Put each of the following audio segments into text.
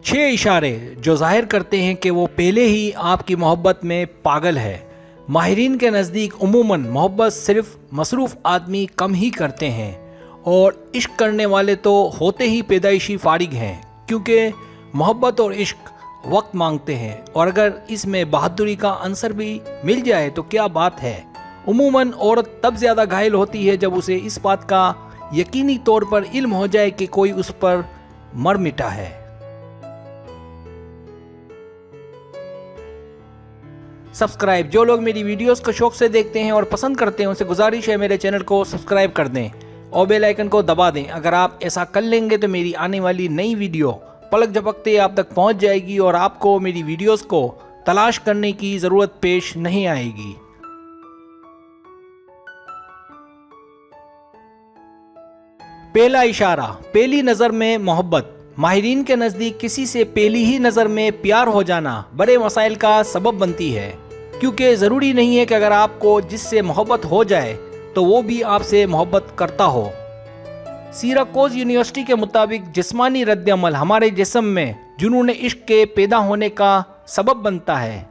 6 इशारे जो जाहिर करते हैं कि वो पहले ही आपकी मोहब्बत में पागल है। माहिरीन के नज़दीक उमूमन मोहब्बत सिर्फ मसरूफ़ आदमी कम ही करते हैं और इश्क करने वाले तो होते ही पैदाइशी फारिग हैं, क्योंकि मोहब्बत और इश्क वक्त मांगते हैं और अगर इसमें बहादुरी का अंसर भी मिल जाए तो क्या बात है। उमूमन औरत तब ज़्यादा घायल होती है जब उसे इस बात का यकीनी तौर पर इल्म हो जाए कि कोई उस पर मर मिटा है। सब्सक्राइब, जो लोग मेरी वीडियोस को शौक से देखते हैं और पसंद करते हैं उनसे गुजारिश है मेरे चैनल को सब्सक्राइब कर दें और बेल आइकन को दबा दें। अगर आप ऐसा कर लेंगे तो मेरी आने वाली नई वीडियो पलक झपकते आप तक पहुंच जाएगी और आपको मेरी वीडियोस को तलाश करने की ज़रूरत पेश नहीं आएगी। पहला इशारा, पहली नज़र में मोहब्बत। माहिरीन के नज़दीक किसी से पहली ही नज़र में प्यार हो जाना बड़े मसाइल का सबब बनती है, क्योंकि ज़रूरी नहीं है कि अगर आपको जिससे मोहब्बत हो जाए तो वो भी आपसे मोहब्बत करता हो। सिराकोज़ यूनिवर्सिटी के मुताबिक जिस्मानी रद्द-ए-अमल हमारे जिस्म में जुनून इश्क के पैदा होने का सबब बनता है।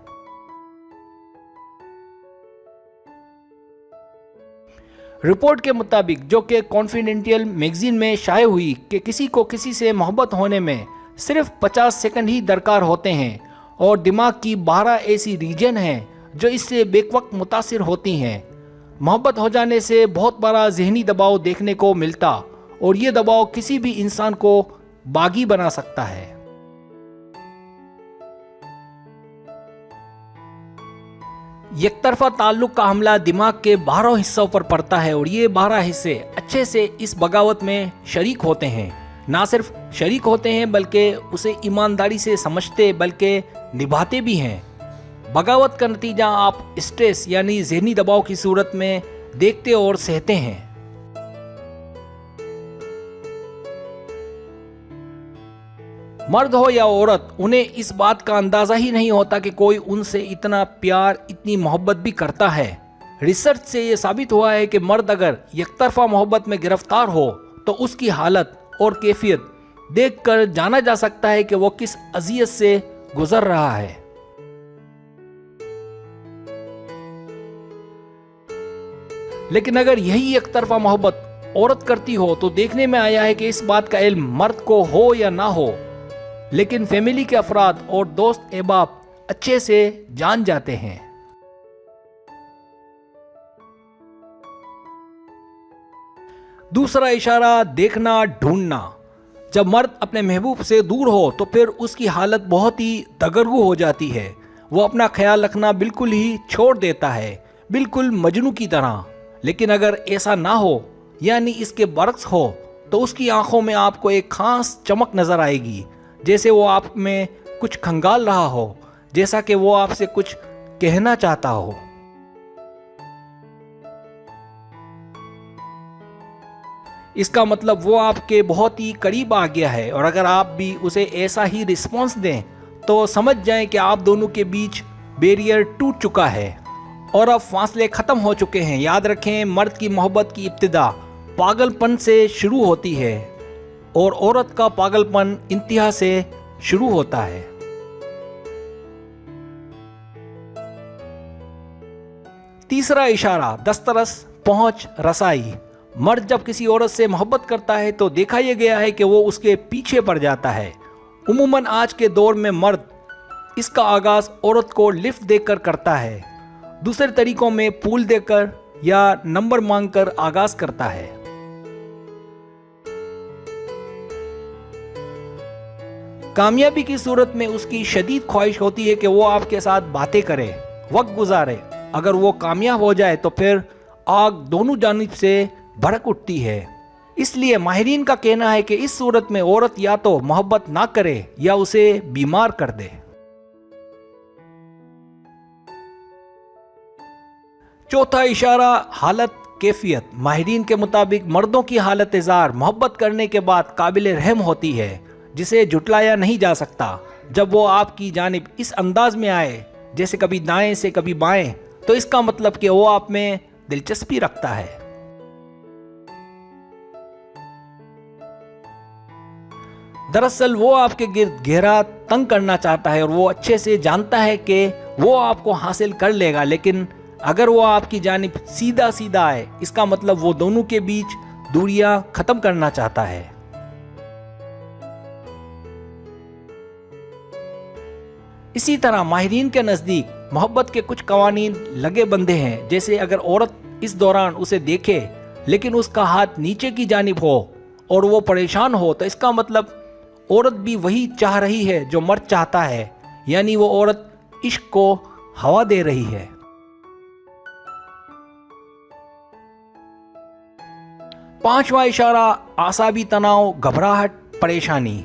रिपोर्ट के मुताबिक, जो कि कॉन्फिडेंशियल मैगजीन में शाये हुई, कि किसी को किसी से मोहब्बत होने में सिर्फ 50 सेकंड ही दरकार होते हैं और दिमाग की 12 ऐसी रीजन हैं जो इससे बेवक्त मुतासिर होती हैं। मोहब्बत हो जाने से बहुत बड़ा जहनी दबाव देखने को मिलता और ये दबाव किसी भी इंसान को बागी बना सकता है। एकतरफा ताल्लुक का हमला दिमाग के 12 हिस्सों पर पड़ता है और ये 12 हिस्से अच्छे से इस बगावत में शरीक होते हैं। ना सिर्फ शरीक होते हैं बल्कि उसे ईमानदारी से समझते बल्कि निभाते भी हैं। बगावत का नतीजा आप स्ट्रेस यानी जहनी दबाव की सूरत में देखते और सहते हैं। मर्द हो या औरत, उन्हें इस बात का अंदाज़ा ही नहीं होता कि कोई उनसे इतना प्यार, इतनी मोहब्बत भी करता है। रिसर्च से ये साबित हुआ है कि मर्द अगर एकतरफा मोहब्बत में गिरफ्तार हो तो उसकी हालत और कैफियत देखकर जाना जा सकता है कि वो किस अज़ियत से गुजर रहा है। लेकिन अगर यही एकतरफा मोहब्बत औरत करती हो तो देखने में आया है कि इस बात का इल्म मर्द को हो या ना हो, लेकिन फैमिली के अफराद और दोस्त अहबाब अच्छे से जान जाते हैं। दूसरा इशारा, देखना ढूंढना। जब मर्द अपने महबूब से दूर हो तो फिर उसकी हालत बहुत ही दगरगू हो जाती है। वो अपना ख्याल रखना बिल्कुल ही छोड़ देता है, बिल्कुल मजनू की तरह। लेकिन अगर ऐसा ना हो, यानी इसके बरक्स हो, तो उसकी आंखों में आपको एक खास चमक नजर आएगी, जैसे वो आप में कुछ खंगाल रहा हो, जैसा कि वो आपसे कुछ कहना चाहता हो। इसका मतलब वो आपके बहुत ही करीब आ गया है और अगर आप भी उसे ऐसा ही रिस्पॉन्स दें तो समझ जाएं कि आप दोनों के बीच बैरियर टूट चुका है और अब फासले ख़त्म हो चुके हैं। याद रखें, मर्द की मोहब्बत की इब्तिदा पागलपन से शुरू होती है और औरत का पागलपन इंतहा से शुरू होता है। तीसरा इशारा, दस्तरस, पहुंच, रसाई। मर्द जब किसी औरत से मोहब्बत करता है तो देखा यह गया है कि वो उसके पीछे पड़ जाता है। उमूमन आज के दौर में मर्द इसका आगाज औरत को लिफ्ट देकर करता है, दूसरे तरीकों में पूल देकर या नंबर मांगकर आगाज करता है। कामयाबी की सूरत में उसकी शदीद ख्वाहिश होती है कि वो आपके साथ बातें करे, वक्त गुजारे। अगर वो कामयाब हो जाए तो फिर आग दोनों जानिब से भड़क उठती है। इसलिए माहिरीन का कहना है कि इस सूरत में औरत या तो मोहब्बत ना करे या उसे बीमार कर दे। चौथा इशारा, हालत, कैफियत। माहिरीन के मुताबिक मर्दों की हालत इज़हार मोहब्बत करने के बाद काबिल रहम होती है, जिसे झुटलाया नहीं जा सकता। जब वो आपकी जानिब इस अंदाज में आए, जैसे कभी दाएं से कभी बाएं, तो इसका मतलब कि वो आप में दिलचस्पी रखता है। दरअसल वो आपके गिर्द गहरा तंग करना चाहता है और वो अच्छे से जानता है कि वो आपको हासिल कर लेगा, लेकिन अगर वो आपकी जानिब सीधा सीधा आए, इसका मतलब वो दोनों के बीच दूरियां खत्म करना चाहता है। इसी तरह माहिरीन के नज़दीक मोहब्बत के कुछ कवानीन लगे बंधे हैं। जैसे अगर औरत इस दौरान उसे देखे लेकिन उसका हाथ नीचे की जानिब हो और वो परेशान हो, तो इसका मतलब औरत भी वही चाह रही है जो मर्द चाहता है, यानी वो औरत इश्क को हवा दे रही है। पांचवा इशारा आसाबी तनाव, घबराहट, परेशानी।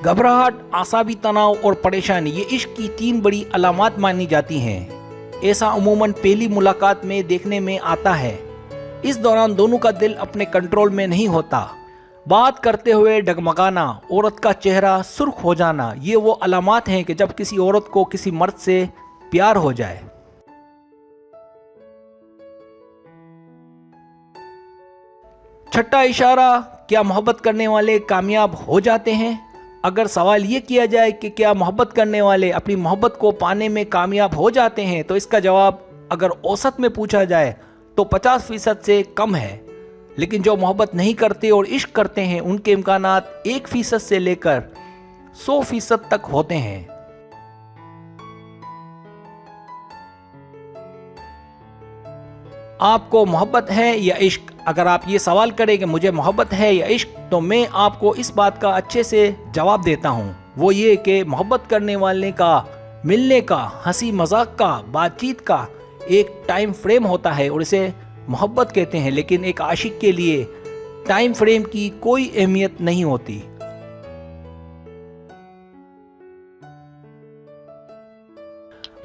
घबराहट, आसाबी तनाव और परेशानी ये इश्क की 3 बड़ी अलामात मानी जाती हैं। ऐसा अमूमन पहली मुलाकात में देखने में आता है। इस दौरान दोनों का दिल अपने कंट्रोल में नहीं होता। बात करते हुए डगमगाना, औरत का चेहरा सुर्ख हो जाना, ये वो अलामात हैं कि जब किसी औरत को किसी मर्द से प्यार हो जाए। छठा इशारा, क्या मोहब्बत करने वाले कामयाब हो जाते हैं? अगर सवाल ये किया जाए कि क्या मोहब्बत करने वाले अपनी मोहब्बत को पाने में कामयाब हो जाते हैं, तो इसका जवाब अगर औसत में पूछा जाए तो 50% से कम है। लेकिन जो मोहब्बत नहीं करते और इश्क करते हैं, उनके इम्कानात 1% से लेकर 100% तक होते हैं। आपको मोहब्बत है या इश्क? अगर आप ये सवाल करें कि मुझे मोहब्बत है या इश्क, तो मैं आपको इस बात का अच्छे से जवाब देता हूँ। वो ये कि मोहब्बत करने वाले का मिलने का, हंसी मजाक का, बातचीत का एक टाइम फ्रेम होता है और इसे मोहब्बत कहते हैं। लेकिन एक आशिक के लिए टाइम फ्रेम की कोई अहमियत नहीं होती।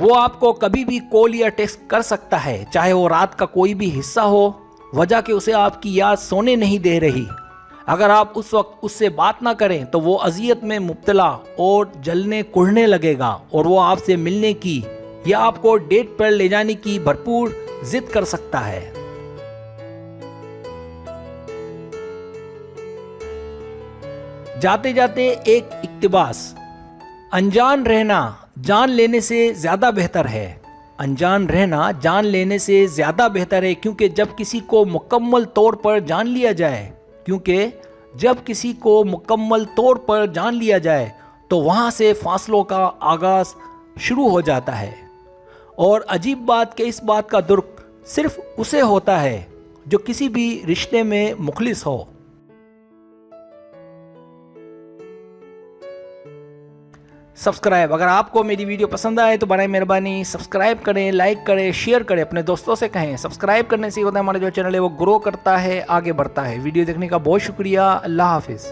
वो आपको कभी भी कॉल या टेक्स्ट कर सकता है, चाहे वो रात का कोई भी हिस्सा हो, वजह कि उसे आपकी याद सोने नहीं दे रही। अगर आप उस वक्त उससे बात ना करें तो वो अजियत में मुब्तला और जलने कुढ़ने लगेगा और वो आपसे मिलने की या आपको डेट पर ले जाने की भरपूर जिद कर सकता है। जाते जाते एक इक्तिबास, अनजान रहना जान लेने से ज़्यादा बेहतर है। अनजान रहना जान लेने से ज़्यादा बेहतर है, क्योंकि जब किसी को मुकम्मल तौर पर जान लिया जाए तो वहाँ से फासलों का आगाज़ शुरू हो जाता है। और अजीब बात कि इस बात का दुर्क सिर्फ उसे होता है जो किसी भी रिश्ते में मुखलिस हो। सब्सक्राइब, अगर आपको मेरी वीडियो पसंद आए तो बराए मेहरबानी सब्सक्राइब करें, लाइक करें, शेयर करें, अपने दोस्तों से कहें। सब्सक्राइब करने से होता है हमारा जो चैनल है वो ग्रो करता है, आगे बढ़ता है। वीडियो देखने का बहुत शुक्रिया। अल्लाह हाफिज़।